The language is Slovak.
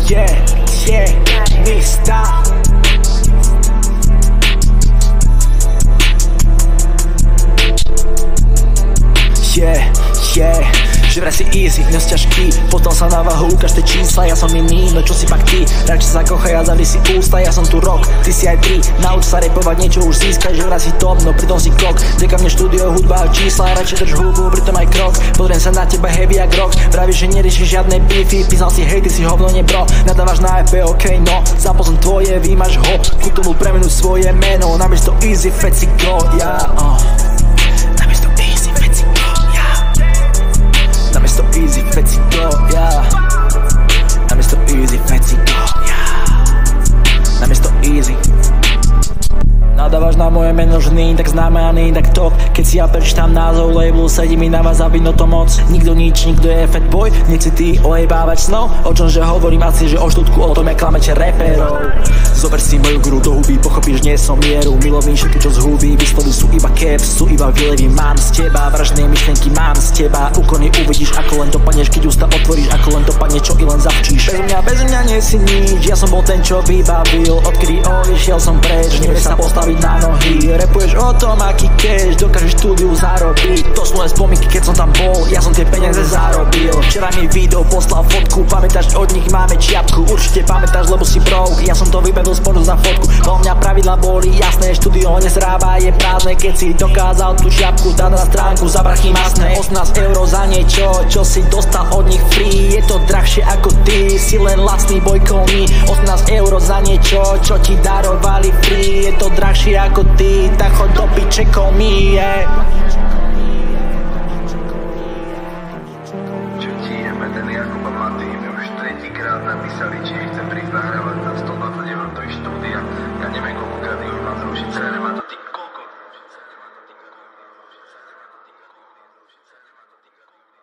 Mista. Že vraj si easy, dnes ťažký. Potom sa na váhu, ukáž tie čísla. Ja som iný, no čo si pak ty? Radšej sa kochaj a zavri si ústa. Ja som tu rok, ty si aj tri. Nauč sa repovať, niečo už získaj. Že vraj si top, no pritom si kok. Deka mne štúdio, hudba a čísla. Radšej drž hubu, pritom aj krok. Pozriem sa na teba heavy jak rock. Vravíš, že neriešiš žiadne beefy. Písal si hej, ty si hovno nebro. Nadávaš na EP, okej, no. Zapozom tvoje, vymaž ho. Ku tomu premenuj svoje meno. Namiesto easy, feci go, Namiesto easy, feci go, Namiesto easy, feci go, Namiesto easy. Nadávaš na moje meno, že nie tak známe a nie tak top. Keď si ja prečítam názov labelu, sedí mi na vás a vidno to moc. Nikto nič, nikto je fatboy, nechci ty ojebávať snov. O čom že hovorím asi, že o štútku o tom, jak klamete reperov. Zober si moju guru do huby, pochopíš, nie som mieru. Milovný všetky, čo z huby, vyslovy sú iba caps, sú iba výlevy. Mám z teba, vražné myšlienky mám z teba. Úkony uvidíš, ako len to padneš, keď ústa otvoríš, ako len to padne, čo i len zavčíš. Bez mňa nie si nič, ja som bol ten, čo vybavil. Odkedy odišiel som preč, nevieš sa postaviť na nohy. Repuješ o tom, aký cash dokážeš štúdiu zarobiť. To sú len spomienky, keď som tam bol, ja som tie peniaze zarobil. Včera mi video poslal fotku, pamätáš, od nich máme čiapku. Určite pamätáš, lebo si broke, ja som to vybavil spolu za fotku. Vo mňa pravidla boli jasné, štúdio nezrába, je prázdne. Keď si dokázal tú čiapku dať na stránku za brachy masné. 18 € za niečo, čo si dostal od nich free. Je to drahšie ako ty, si len lacný bojkovný. 18 € za niečo, čo ti darovali free. Je to drahšie ako ty, tak chod do piče komi, Čo ti ideme, ten Jakub a Matý mi už tretíkrát napísali, či